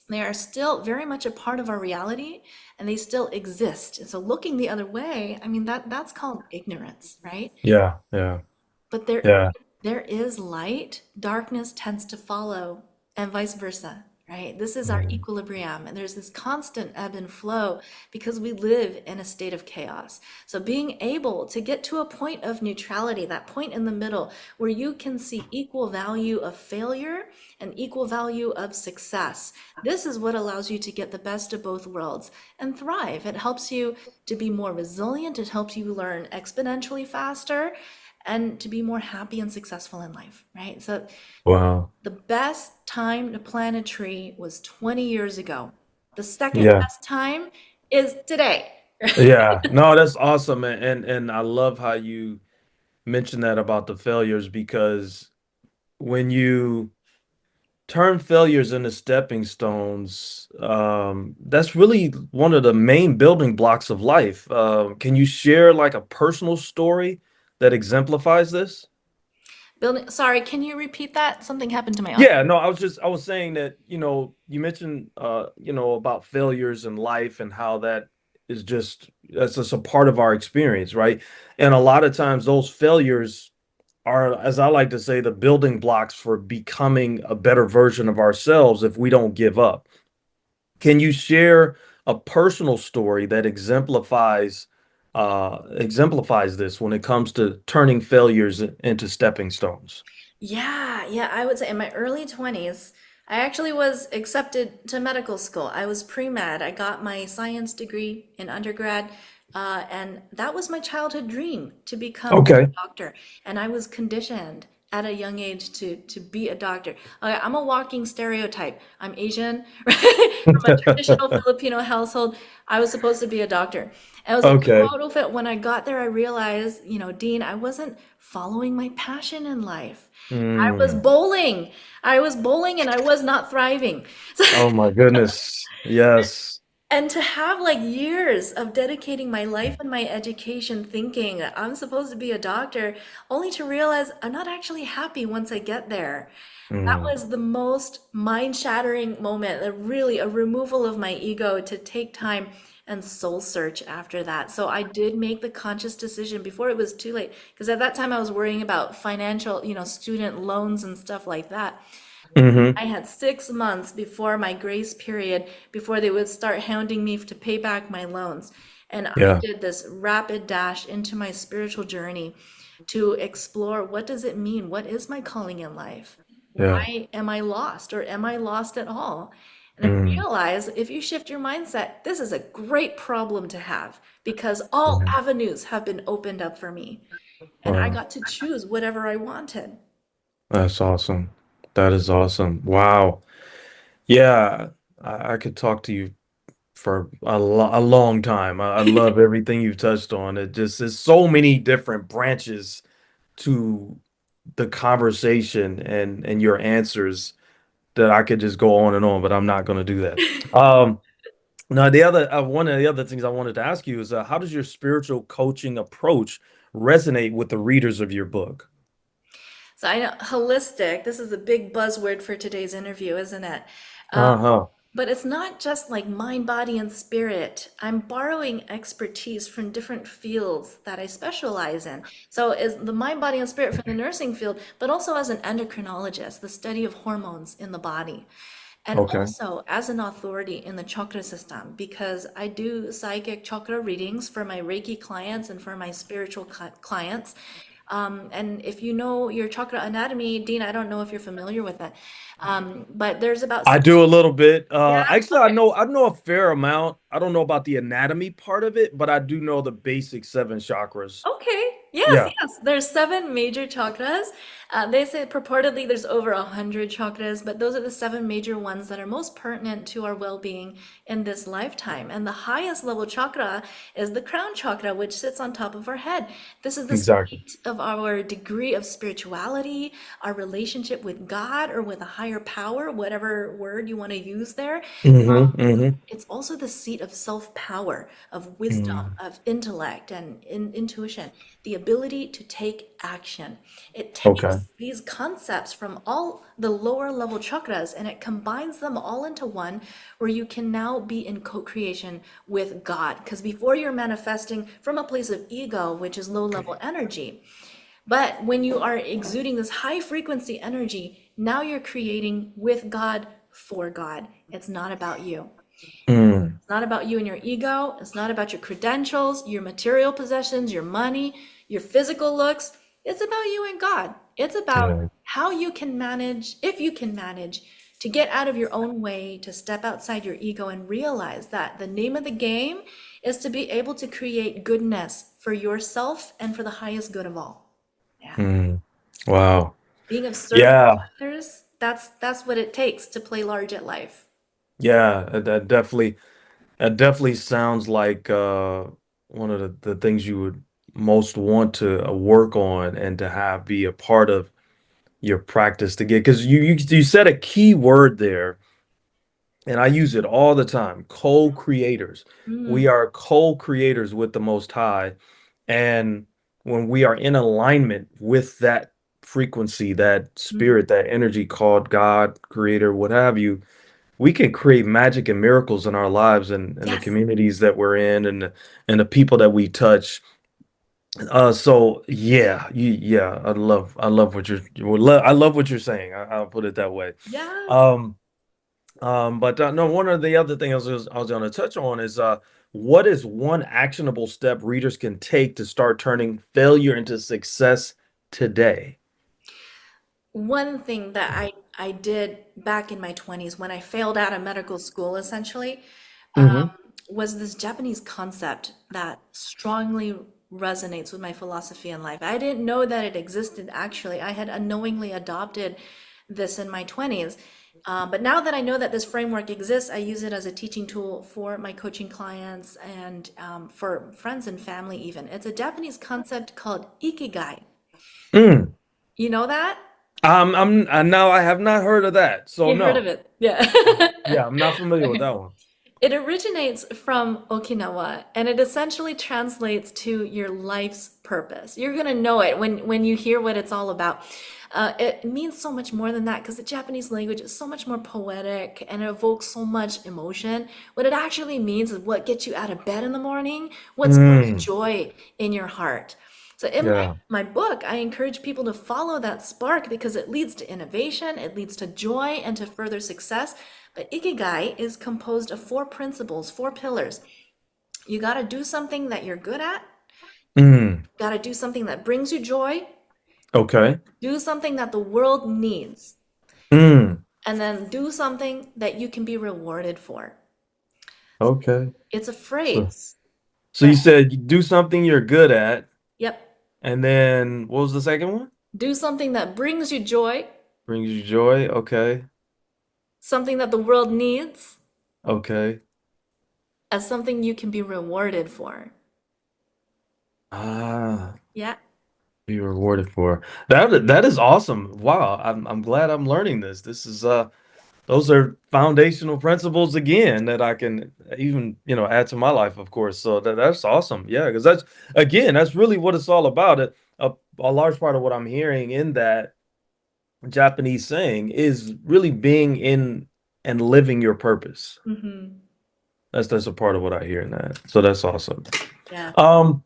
Speaker 1: They are still very much a part of our reality and they still exist. And so looking the other way, I mean that's called ignorance, right?
Speaker 2: Yeah, yeah,
Speaker 1: But there is light, darkness tends to follow, and vice versa, right? This is our
Speaker 2: mm,
Speaker 1: equilibrium, and there's this constant ebb and flow because we live in a state of chaos. So being able to get to a point of neutrality, that point in the middle where you can see equal value of failure and equal value of success. This is what allows you to get the best of both worlds and thrive. It helps you to be more resilient, it helps you learn exponentially faster and to be more happy and successful in life, right? So
Speaker 2: wow.
Speaker 1: the best time to plant a tree was 20 years ago. The second
Speaker 2: Yeah,
Speaker 1: best time is today.
Speaker 2: yeah. No, that's awesome, and I love how you mentioned that about the failures because when you turn failures into stepping stones, that's really one of the main building blocks of life. Can you share like a personal story that exemplifies this?
Speaker 1: Building, sorry, can you repeat that? Something happened to my audio.
Speaker 2: Yeah, no, I was saying that, you mentioned about failures in life and how that's just a part of our experience, right? And a lot of times those failures are, as I like to say, the building blocks for becoming a better version of ourselves if we don't give up. Can you share a personal story that exemplifies this when it comes to turning failures into stepping stones?
Speaker 1: Yeah, I would say in my early 20s, I actually was accepted to medical school. I was pre-med. I got my science degree in undergrad, and that was my childhood dream to become
Speaker 2: Okay.
Speaker 1: a doctor. And I was conditioned at a young age to be a doctor. Okay, I'm a walking stereotype. I'm Asian, right? From a traditional Filipino household. I was supposed to be a doctor. And it was a
Speaker 2: Okay.
Speaker 1: total fit. When I got there, I realized, Dean, I wasn't following my passion in life. I was
Speaker 2: Mm.
Speaker 1: bowling. I was bowling and I was not thriving. So,
Speaker 2: Oh my goodness. Yes.
Speaker 1: and to have like years of dedicating my life and my education thinking that I'm supposed to be a doctor, only to realize I'm not actually happy once I get there. That
Speaker 2: Mm.
Speaker 1: was the most mind-shattering moment, really a removal of my ego to take time and soul search after that. So I did make the conscious decision before it was too late, because at that time I was worrying about financial, student loans and stuff like that.
Speaker 2: Hmm.
Speaker 1: I had 6 months before my grace period before they would start hounding me to pay back my loans. And I
Speaker 2: Yeah.
Speaker 1: did this rapid dash into my spiritual journey to explore what does it mean? What is my calling in life?
Speaker 2: Yeah.
Speaker 1: Why am I lost or am I lost at all? And I
Speaker 2: Mm.
Speaker 1: realized if you shift your mindset, this is a great problem to have because all
Speaker 2: Mm.
Speaker 1: avenues have been opened up for me. And I
Speaker 2: Wow.
Speaker 1: got to choose whatever I wanted.
Speaker 2: That's awesome. That is awesome. Wow. Yeah, I could talk to you for a long time. I love everything you've touched on. It just there's so many different branches to the conversation and your answers that I could just go on and on, but I'm not going to do that. Now the other one of the other things I wanted to ask you is how does your spiritual coaching approach resonate with the readers of your book?
Speaker 1: So I know holistic, this is a big buzzword for today's interview, isn't it?
Speaker 2: Uh-huh.
Speaker 1: But it's not just like mind, body, and spirit. I'm borrowing expertise from different fields that I specialize in. So is the mind, body, and spirit from the nursing field, but also as an endocrinologist, the study of hormones in the body. And
Speaker 2: Okay.
Speaker 1: also as an authority in the chakra system, because I do psychic chakra readings for my Reiki clients and for my spiritual clients. And if you know your chakra anatomy, Dean, I don't know if you're familiar with it, but there's about
Speaker 2: I do a little bit.
Speaker 1: yeah.
Speaker 2: Actually,
Speaker 1: Okay.
Speaker 2: I know a fair amount. I don't know about the anatomy part of it, but I do know the basic seven chakras.
Speaker 1: Okay. Yes,
Speaker 2: Yeah,
Speaker 1: yes. There's seven major chakras. They say purportedly there's over 100 chakras, but those are the seven major ones that are most pertinent to our well-being in this lifetime. And the highest level chakra is the crown chakra, which sits on top of our head. This is the
Speaker 2: exactly.
Speaker 1: seat of our degree of spirituality, our relationship with God or with a higher power, whatever word you want to use there.
Speaker 2: Hmm. Hmm.
Speaker 1: It's also the seat of self-power, of wisdom,
Speaker 2: Mm.
Speaker 1: of intellect and intuition, the ability to take action. It
Speaker 2: Okay.
Speaker 1: takes these concepts from all the lower level chakras and it combines them all into one where you can now be in co-creation with God. Because before you're manifesting from a place of ego, which is low level energy. But when you are exuding this high frequency energy, now you're creating with God for God. It's not about you.
Speaker 2: Mm.
Speaker 1: It's not about you and your ego. It's not about your credentials, your material possessions, your money, your physical looks. It's about you and God. It's about
Speaker 2: Yeah.
Speaker 1: how you can manage, if you can manage, to get out of your own way, to step outside your ego and realize that the name of the game is to be able to create goodness for yourself and for the highest good of all. Yeah.
Speaker 2: Mm. Wow.
Speaker 1: Being of service
Speaker 2: Yeah.
Speaker 1: to others, that's what it takes to play large at life.
Speaker 2: Yeah. That definitely sounds like one of the things you would most want to work on and to have be a part of your practice to get because you said a key word there, and I use it all the time, co-creators. We
Speaker 1: Mm,
Speaker 2: are co-creators with the Most High, and when we are in alignment with that frequency, that
Speaker 1: mm.
Speaker 2: spirit, that energy called God, Creator, what have you, we can create magic and miracles in our lives and the
Speaker 1: Yes.
Speaker 2: communities that we're in and the people that we touch. So yeah, I love what I love what you're saying. I'll put it that way.
Speaker 1: Yes.
Speaker 2: Um, but no, one of the other things I was going to touch on is what is one actionable step readers can take to start turning failure into success today?
Speaker 1: One thing that I did back in my 20s when I failed out of medical school essentially
Speaker 2: Hmm.
Speaker 1: was this Japanese concept that strongly resonates with my philosophy in life. I didn't know that it existed actually. I had unknowingly adopted this in my 20s. But now that I know that this framework exists, I use it as a teaching tool for my coaching clients and for friends and family even. It's a Japanese concept called ikigai.
Speaker 2: Mm.
Speaker 1: You know that?
Speaker 2: Now I have not heard of that, so
Speaker 1: You heard of
Speaker 2: no.
Speaker 1: it? Yeah.
Speaker 2: Yeah, I'm not familiar with
Speaker 1: Okay.
Speaker 2: that one.
Speaker 1: It originates from Okinawa and it essentially translates to your life's purpose. You're gonna know it when you hear what it's all about. It means so much more than that because the Japanese language is so much more poetic and it evokes so much emotion. What it actually means is what gets you out of bed in the morning, what sparks
Speaker 2: Mm.
Speaker 1: joy in your heart. So in
Speaker 2: Yeah.
Speaker 1: my book, I encourage people to follow that spark because it leads to innovation, it leads to joy and to further success. But Ikigai is composed of four principles, four pillars. You got to do something that you're good at,
Speaker 2: Mm.
Speaker 1: got to do something that brings you joy,
Speaker 2: Okay.
Speaker 1: do something that the world needs,
Speaker 2: Mm.
Speaker 1: and then do something that you can be rewarded for.
Speaker 2: Okay.
Speaker 1: It's a
Speaker 2: So,
Speaker 1: phrase,
Speaker 2: so
Speaker 1: but
Speaker 2: you said you do something you're good at,
Speaker 1: yep,
Speaker 2: and then what was the second one?
Speaker 1: do something that brings you joy,
Speaker 2: Brings you joy. Okay.
Speaker 1: something that the world needs,
Speaker 2: Okay.
Speaker 1: as something you can be rewarded for.
Speaker 2: Ah,
Speaker 1: Yeah.
Speaker 2: be rewarded for that. That is awesome. Wow. I'm glad I'm learning this. This is those are foundational principles again that I can even, add to my life, of course. So that's awesome. Yeah, because that's really what it's all about. A large part of what I'm hearing in that Japanese saying is really being in and living your purpose.
Speaker 1: Hmm.
Speaker 2: That's a part of what I hear in that. So that's awesome.
Speaker 1: Yeah.
Speaker 2: Um,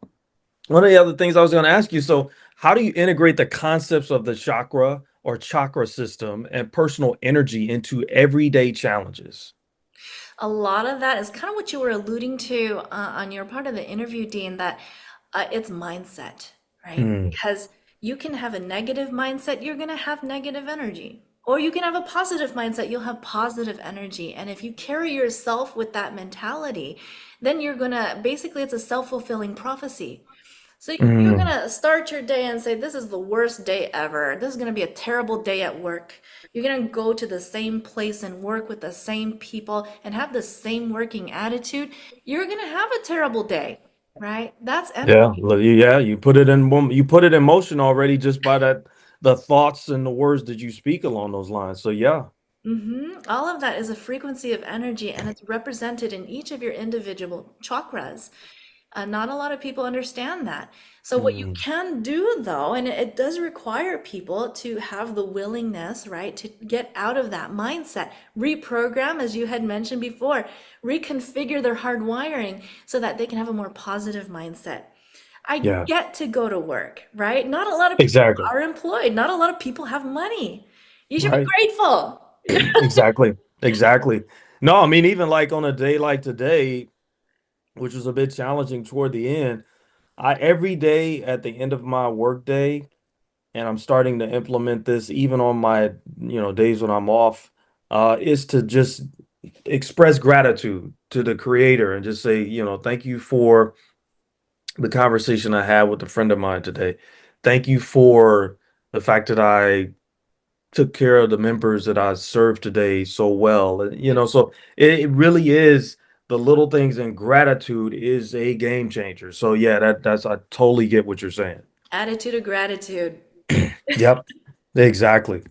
Speaker 2: One of the other things I was going to ask you, so how do you integrate the concepts of the chakra or chakra system and personal energy into everyday challenges?
Speaker 1: A lot of that is kind of what you were alluding to on your part of the interview, Dean, that it's mindset, right?
Speaker 2: Mm,
Speaker 1: Because you can have a negative mindset, you're going to have negative energy. Or you can have a positive mindset, you'll have positive energy. And if you carry yourself with that mentality, then you're going to basically, it's a self-fulfilling prophecy. So you're
Speaker 2: mm,
Speaker 1: gonna start your day and say, "This is the worst day ever. This is gonna be a terrible day at work." You're gonna go to the same place and work with the same people and have the same working attitude. You're gonna have a terrible day, right? That's
Speaker 2: yeah,
Speaker 1: energy.
Speaker 2: yeah, you put it in motion already just by the thoughts and the words that you speak along those lines. So yeah.
Speaker 1: All of that is a frequency of energy, and it's represented in each of your individual chakras. Not a lot of people understand that. So, what you
Speaker 2: Mm,
Speaker 1: can do though, and it does require people to have the willingness, right, to get out of that mindset, reprogram, as you had mentioned before, reconfigure their hardwiring so that they can have a more positive mindset. I
Speaker 2: yeah,
Speaker 1: get to go to work, right? Not a lot of people
Speaker 2: exactly.
Speaker 1: are employed, not a lot of people have money. You should be
Speaker 2: Right.
Speaker 1: grateful.
Speaker 2: Exactly. Exactly. No, I mean, even like on a day like today, which was a bit challenging toward the end, I every day at the end of my work day, and I'm starting to implement this even on my, days when I'm off, is to just express gratitude to the creator and just say, thank you for the conversation I had with a friend of mine today. Thank you for the fact that I took care of the members that I served today so well. So it really is the little things, and gratitude is a game changer. So yeah, that's I totally get what you're saying.
Speaker 1: Attitude of gratitude.
Speaker 2: Yep, exactly.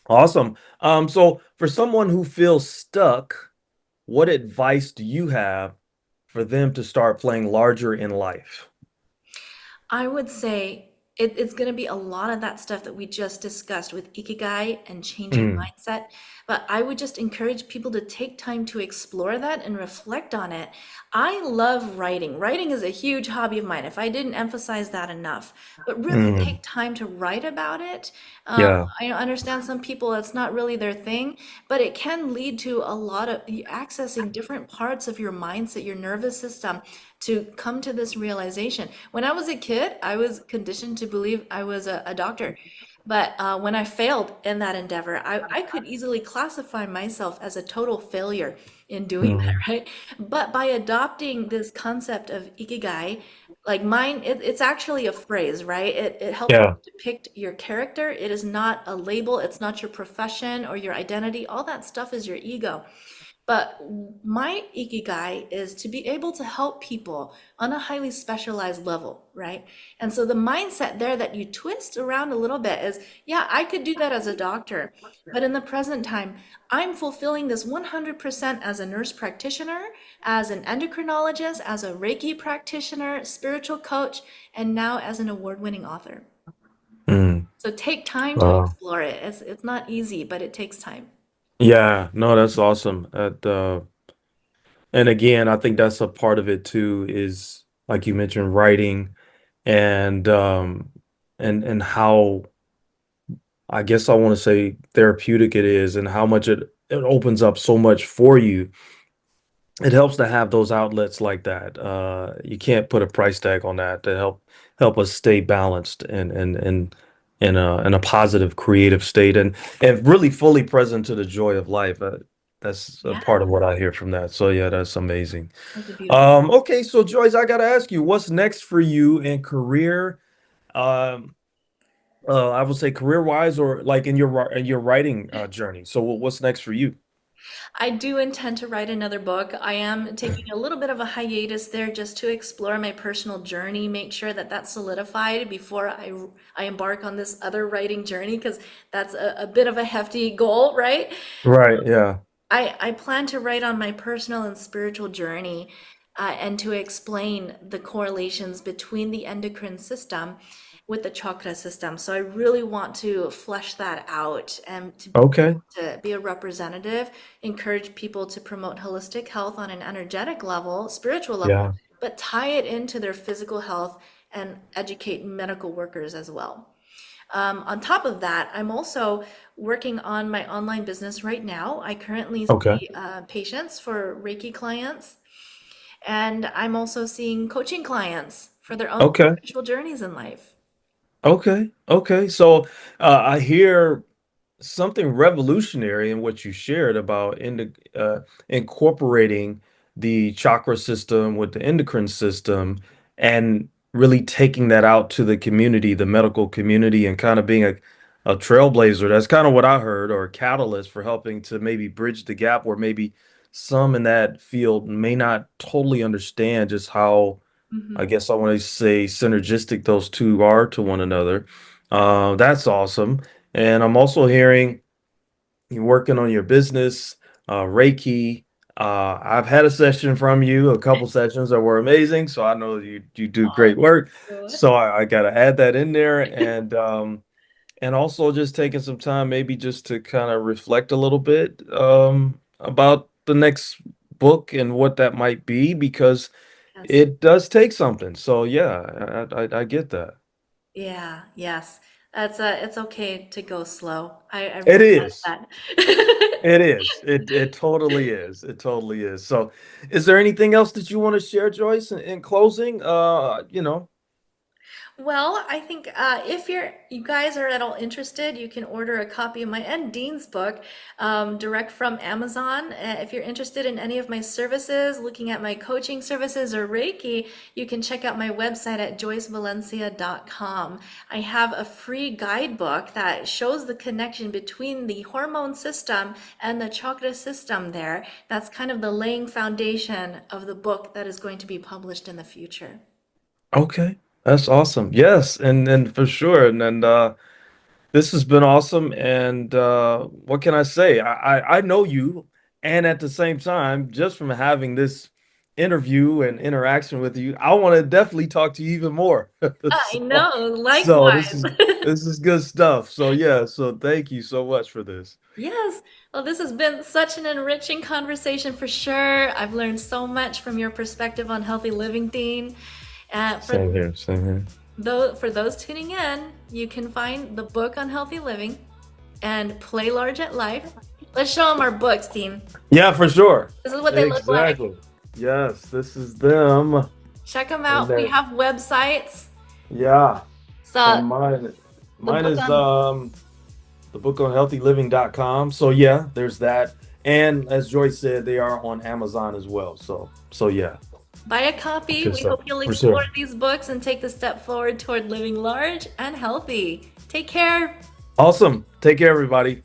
Speaker 2: Awesome. So for someone who feels stuck, what advice do you have for them to start playing larger in life?
Speaker 1: I would say it's going to be a lot of that stuff that we just discussed with Ikigai and changing
Speaker 2: Mm,
Speaker 1: mindset. But I would just encourage people to take time to explore that and reflect on it. I love writing. Writing is a huge hobby of mine, if I didn't emphasize that enough. But really take
Speaker 2: mm,
Speaker 1: time to write about it.
Speaker 2: yeah.
Speaker 1: I understand some people, it's not really their thing, but it can lead to a lot of accessing different parts of your mindset, your nervous system to come to this realization. When I was a kid, I was conditioned to believe I was a doctor. But when I failed in that endeavor, I could easily classify myself as a total failure in doing that,
Speaker 2: Mm,
Speaker 1: right? But by adopting this concept of ikigai, like mine, it's actually a phrase, right? It helps
Speaker 2: yeah.
Speaker 1: depict your character. It is not a label, it's not your profession or your identity. All that stuff is your ego. But my ikigai is to be able to help people on a highly specialized level, right? And so the mindset there that you twist around a little bit is, yeah, I could do that as a doctor, but in the present time, I'm fulfilling this 100% as a nurse practitioner, as an endocrinologist, as a Reiki practitioner, spiritual coach, and now as an award-winning author.
Speaker 2: Mm,
Speaker 1: So take time to
Speaker 2: wow.
Speaker 1: explore it. It's not easy, but it takes time.
Speaker 2: Yeah, no, that's awesome. And again, I think that's a part of it too, is like you mentioned, writing and and how I guess I want to say therapeutic it is and how much it opens up so much for you. It helps to have those outlets like that. You can't put a price tag on that to help us stay balanced and in a positive creative state and really fully present to the joy of life. That's a
Speaker 1: Yeah,
Speaker 2: part of what I hear from that. So yeah, that's amazing.
Speaker 1: that's a beautiful.
Speaker 2: Okay, so Joyce, I gotta ask you, what's next for you in career? Um, I would say career-wise or like in your writing journey. So what's next for you?
Speaker 1: I do intend to write another book. I am taking a little bit of a hiatus there just to explore my personal journey, make sure that that's solidified before I embark on this other writing journey, because that's a bit of a hefty goal, right?
Speaker 2: Right, yeah.
Speaker 1: I plan to write on my personal and spiritual journey and to explain the correlations between the endocrine system, with the chakra system. So I really want to flesh that out and to
Speaker 2: Okay.
Speaker 1: be a representative, encourage people to promote holistic health on an energetic level, spiritual level,
Speaker 2: Yeah.
Speaker 1: but tie it into their physical health and educate medical workers as well. On top of that, I'm also working on my online business right now. I currently
Speaker 2: Okay.
Speaker 1: see patients for Reiki clients, and I'm also seeing coaching clients for their own
Speaker 2: Okay.
Speaker 1: spiritual journeys in life.
Speaker 2: Okay. Okay. So I hear something revolutionary in what you shared about incorporating the chakra system with the endocrine system and really taking that out to the community, the medical community, and kind of being a trailblazer. That's kind of what I heard, or a catalyst for helping to maybe bridge the gap where maybe some in that field may not totally understand just how, I
Speaker 1: Mhm.
Speaker 2: guess I want to say, synergistic those two are to one another. That's awesome. And I'm also hearing you're working on your business, Reiki. I've had a session from you, a couple sessions that were amazing, so I know you do
Speaker 1: Aw,
Speaker 2: great work.
Speaker 1: thank
Speaker 2: So I got to add that in there, and also just taking some time, maybe just to kind of reflect a little bit about the next book and what that might be, because
Speaker 1: Yes.
Speaker 2: it does take something. So yeah, I get that.
Speaker 1: Yeah, yes. It's okay to go slow. I
Speaker 2: It
Speaker 1: realize
Speaker 2: is.
Speaker 1: that.
Speaker 2: It is. It totally is. It totally is. So, is there anything else that you want to share, Joyce, in closing?
Speaker 1: Well, I think if you guys are at all interested, you can order a copy of my and Dean's book direct from Amazon. If you're interested in any of my services, looking at my coaching services or Reiki, you can check out my website at joycevalencia.com. I have a free guidebook that shows the connection between the hormone system and the chakra system there. That's kind of the laying foundation of the book that is going to be published in the future.
Speaker 2: Okay, that's awesome. Yes, and for sure. And this has been awesome. And what can I say? I know you, and at the same time, just from having this interview and interaction with you, I want to definitely talk to you even more.
Speaker 1: I
Speaker 2: So,
Speaker 1: know,
Speaker 2: so
Speaker 1: likewise.
Speaker 2: this is good stuff. So yeah, so thank you so much for this.
Speaker 1: Yes. Well, this has been such an enriching conversation for sure. I've learned so much from your perspective on healthy living, Dean. For
Speaker 2: Same here, same here.
Speaker 1: those tuning in, you can find the book on healthy living and Play Large at Life. Let's show them our books, Dean.
Speaker 2: Yeah, for sure.
Speaker 1: This is what they look like.
Speaker 2: Exactly. Yes, this is them.
Speaker 1: Check them
Speaker 2: And
Speaker 1: out. We
Speaker 2: then
Speaker 1: have websites.
Speaker 2: yeah. And
Speaker 1: So the
Speaker 2: mine
Speaker 1: book
Speaker 2: is
Speaker 1: on
Speaker 2: the book on healthyliving.com. So yeah, there's that. And as Joyce said, they are on Amazon as well. So yeah,
Speaker 1: Buy a copy.
Speaker 2: good
Speaker 1: We
Speaker 2: stuff.
Speaker 1: hope you'll
Speaker 2: For
Speaker 1: explore
Speaker 2: sure.
Speaker 1: these books and take the step forward toward living large and healthy. Take care.
Speaker 2: Awesome. Take care, everybody.